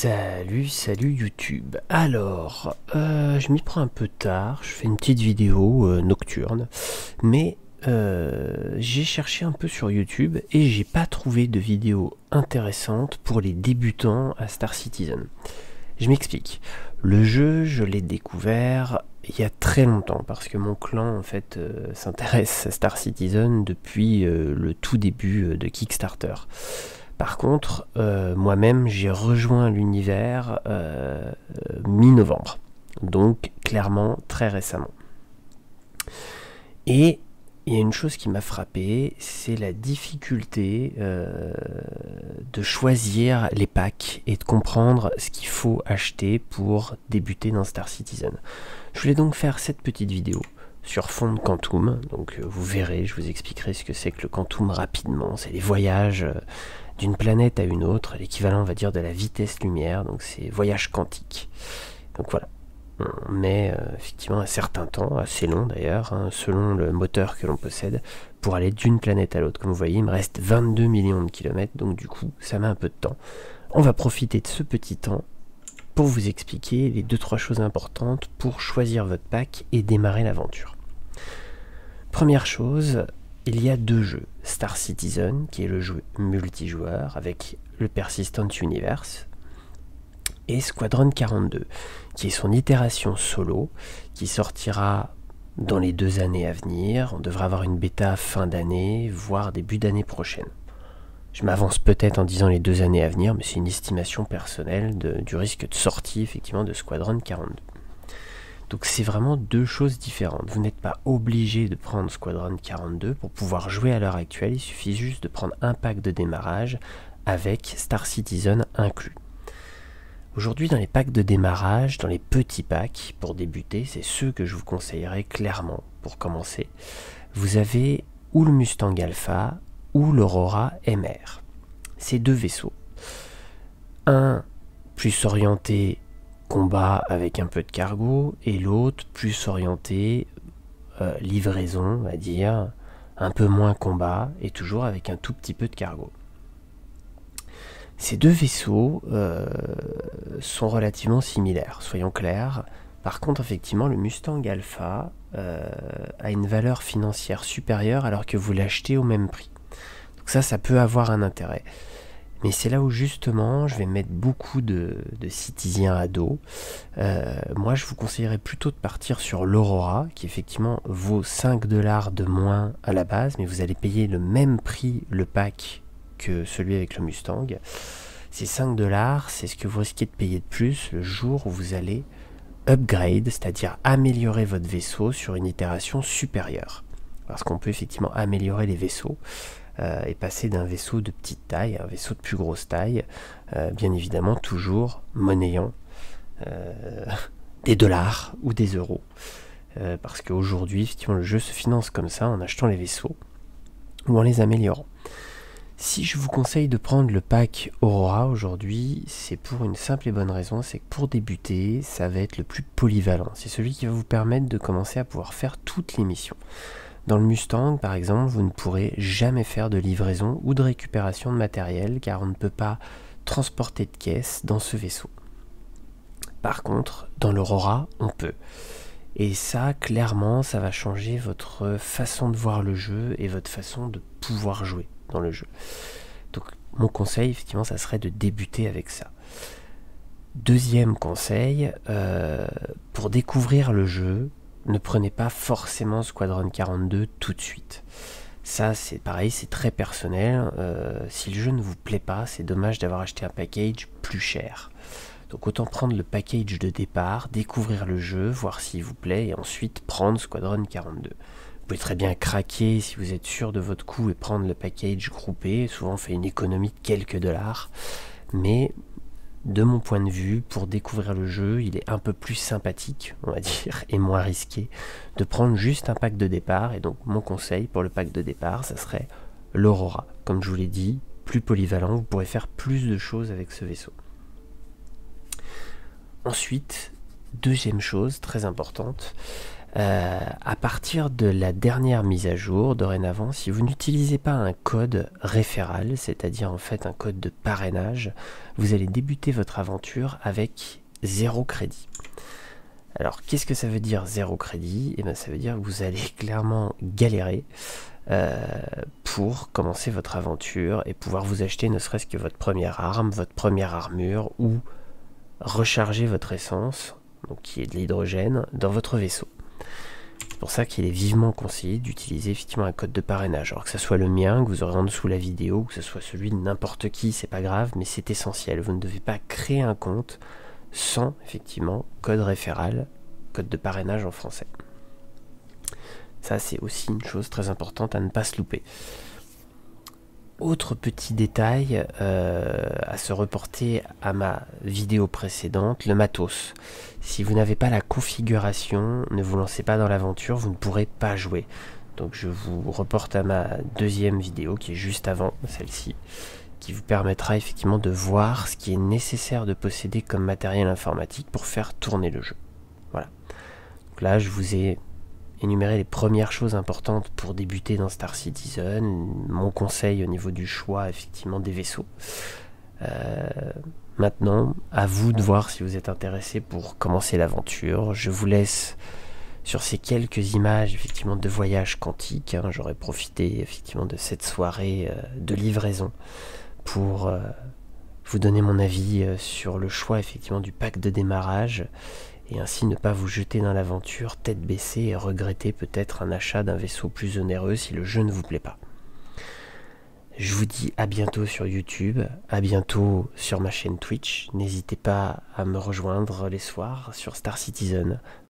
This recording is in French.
Salut YouTube. Alors, je m'y prends un peu tard, je fais une petite vidéo nocturne, mais j'ai cherché un peu sur YouTube et j'ai pas trouvé de vidéo intéressante pour les débutants à Star Citizen. Je m'explique. Le jeu, je l'ai découvert il y a très longtemps parce que mon clan en fait s'intéresse à Star Citizen depuis le tout début de Kickstarter. Par contre, moi-même, j'ai rejoint l'univers mi-novembre, donc clairement très récemment. Et il y a une chose qui m'a frappé, c'est la difficulté de choisir les packs et de comprendre ce qu'il faut acheter pour débuter dans Star Citizen. Je voulais donc faire cette petite vidéo sur fond de Quantum, donc vous verrez, je vous expliquerai ce que c'est que le Quantum rapidement, c'est les voyages d'une planète à une autre, l'équivalent on va dire de la vitesse lumière, donc c'est voyage quantique. Donc voilà, on met effectivement un certain temps, assez long d'ailleurs, hein, selon le moteur que l'on possède, pour aller d'une planète à l'autre. Comme vous voyez, il me reste 22 millions de kilomètres, donc du coup ça met un peu de temps. On va profiter de ce petit temps pour vous expliquer les 2-3 choses importantes pour choisir votre pack et démarrer l'aventure. Première chose, il y a deux jeux, Star Citizen, qui est le jeu multijoueur avec le Persistent Universe, et Squadron 42, qui est son itération solo, qui sortira dans les 2 années à venir. On devrait avoir une bêta fin d'année, voire début d'année prochaine. Je m'avance peut-être en disant les 2 années à venir, mais c'est une estimation personnelle du risque de sortie effectivement de Squadron 42. Donc c'est vraiment deux choses différentes. Vous n'êtes pas obligé de prendre Squadron 42 pour pouvoir jouer à l'heure actuelle. Il suffit juste de prendre un pack de démarrage avec Star Citizen inclus. Aujourd'hui, dans les packs de démarrage, dans les petits packs pour débuter, c'est ceux que je vous conseillerais clairement pour commencer. Vous avez ou le Mustang Alpha ou l'Aurora MR. Ces deux vaisseaux. Un plus orienté combat avec un peu de cargo, et l'autre plus orienté livraison, on va dire, un peu moins combat, et toujours avec un tout petit peu de cargo. Ces deux vaisseaux sont relativement similaires, soyons clairs. Par contre, effectivement, le Mustang Alpha a une valeur financière supérieure alors que vous l'achetez au même prix. Donc ça peut avoir un intérêt. Mais c'est là où justement je vais mettre beaucoup de citizens à dos. Moi je vous conseillerais plutôt de partir sur l'Aurora, qui effectivement vaut 5 $ de moins à la base, mais vous allez payer le même prix le pack que celui avec le Mustang. Ces 5 $, c'est ce que vous risquez de payer de plus le jour où vous allez upgrade, c'est-à-dire améliorer votre vaisseau sur une itération supérieure. Parce qu'on peut effectivement améliorer les vaisseaux. Et passer d'un vaisseau de petite taille à un vaisseau de plus grosse taille, bien évidemment toujours monnayant des dollars ou des euros, parce qu'aujourd'hui effectivement le jeu se finance comme ça, en achetant les vaisseaux ou en les améliorant. Si je vous conseille de prendre le pack Aurora aujourd'hui, c'est pour une simple et bonne raison, c'est que pour débuter, ça va être le plus polyvalent. C'est celui qui va vous permettre de commencer à pouvoir faire toutes les missions. Dans le Mustang, par exemple, vous ne pourrez jamais faire de livraison ou de récupération de matériel car on ne peut pas transporter de caisse dans ce vaisseau. Par contre, dans l'Aurora, on peut. Et ça, clairement, ça va changer votre façon de voir le jeu et votre façon de pouvoir jouer dans le jeu. Donc, mon conseil, effectivement, ça serait de débuter avec ça. Deuxième conseil, pour découvrir le jeu, ne prenez pas forcément Squadron 42 tout de suite. Ça c'est pareil, c'est très personnel. Si le jeu ne vous plaît pas, c'est dommage d'avoir acheté un package plus cher. Donc autant prendre le package de départ, découvrir le jeu, voir s'il vous plaît, et ensuite prendre Squadron 42. Vous pouvez très bien craquer si vous êtes sûr de votre coup et prendre le package groupé. Souvent on fait une économie de quelques dollars. Mais de mon point de vue, pour découvrir le jeu, il est un peu plus sympathique, on va dire, et moins risqué de prendre juste un pack de départ. Et donc mon conseil pour le pack de départ, ça serait l'Aurora. Comme je vous l'ai dit, plus polyvalent, vous pourrez faire plus de choses avec ce vaisseau. Ensuite, deuxième chose très importante, À partir de la dernière mise à jour, dorénavant, si vous n'utilisez pas un code référal, c'est-à-dire en fait un code de parrainage, vous allez débuter votre aventure avec 0 crédit. Alors, qu'est-ce que ça veut dire 0 crédit? Eh bien, ça veut dire que vous allez clairement galérer pour commencer votre aventure et pouvoir vous acheter ne serait-ce que votre première arme, votre première armure, ou recharger votre essence, donc qui est de l'hydrogène, dans votre vaisseau. C'est pour ça qu'il est vivement conseillé d'utiliser effectivement un code de parrainage. Alors que ce soit le mien, que vous aurez en dessous la vidéo, que ce soit celui de n'importe qui, c'est pas grave, mais c'est essentiel. Vous ne devez pas créer un compte sans effectivement code référal, code de parrainage en français. Ça, c'est aussi une chose très importante à ne pas se louper. Autre petit détail à se reporter à ma vidéo précédente, le matos. Si vous n'avez pas la configuration, ne vous lancez pas dans l'aventure, vous ne pourrez pas jouer. Donc je vous reporte à ma deuxième vidéo qui est juste avant celle-ci, qui vous permettra effectivement de voir ce qui est nécessaire de posséder comme matériel informatique pour faire tourner le jeu. Voilà. Donc là, je vous ai énumérer les premières choses importantes pour débuter dans Star Citizen, mon conseil au niveau du choix effectivement des vaisseaux. Maintenant, à vous de voir si vous êtes intéressé pour commencer l'aventure. Je vous laisse sur ces quelques images effectivement de voyage quantique. J'aurais profité effectivement de cette soirée de livraison pour vous donner mon avis sur le choix effectivement du pack de démarrage, et ainsi ne pas vous jeter dans l'aventure tête baissée et regretter peut-être un achat d'un vaisseau plus onéreux si le jeu ne vous plaît pas. Je vous dis à bientôt sur YouTube, à bientôt sur ma chaîne Twitch. N'hésitez pas à me rejoindre les soirs sur Star Citizen.